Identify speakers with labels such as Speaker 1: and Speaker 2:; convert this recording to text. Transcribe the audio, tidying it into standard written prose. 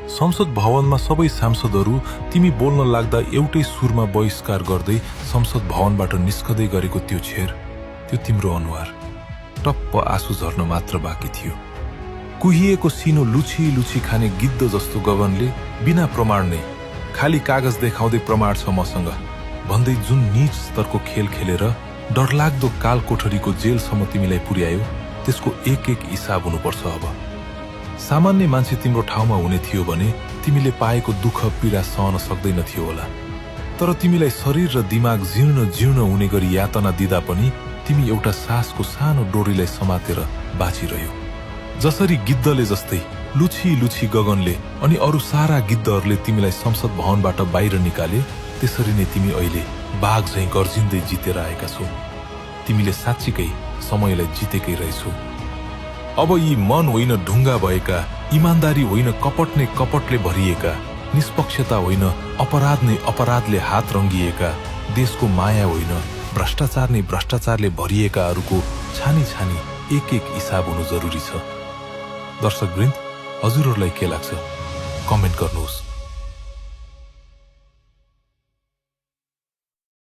Speaker 1: संसद भवनमा सबै सांसदहरू तिमी बोल्न लाग्दा एउटै सुरमा बहिष्कार गर्दै संसद भवनबाट निस्कदै गरेको त्यो छेर, त्यो तिम्रो अनुहार, टप्प आँसु झर्न मात्र बाँकी थियो। कुहिएको सिनो लुछी लुछी खाने गिद्ध जस्तो गगनले बिना प्रमाण नै खाली कागज देखाउँदै प्रमाण छ मसँग भन्दै जुन नीच स्तरको खेल खेलेर डरलाग्दो काल कोठरीको जेलसम्म तिमीलाई पुर्यायो, त्यसको एक एक हिसाब हुनुपर्छ। अब सामान्य मान्छे तिम्रो ठाउँमा हुने थियो भने तिमीले पाएको दुःख पीडा सहन सक्दैनथ्यो होला, तर तिमीलाई शरीर र दिमाग जीर्ण हुने गरी यातना दिँदा पनि तिमी एउटा सासको सानो डोरीलाई समातेर बाँचिरह्यौ। जसरी गिद्धले जस्तै लुछी लुछी गगनले अनि अरू सारा गिद्धहरूले तिमीलाई संसद भवनबाट बाहिर निकाले, त्यसरी नै तिमी अहिले बाघ झैं गर्जिँदै जितेर आएका छौ। तिमीले साँच्चीकै समयलाई जितेकै रहेछौ। अब यी मन होइन ढुङ्गा भएका, इमानदारी होइन कपट नै कपटले भरिएका, निष्पक्षता होइन अपराध नै अपराधले हात रंगिएका, देशको माया होइन भ्रष्टाचार नै भ्रष्टाचारले भरिएकाहरूको छानी छानी एक एक हिसाब हुनु जरुरी छ। दर्शकवृन्द, हजुरहरूलाई के लाग्छ? कमेन्ट गर्नुहोस्।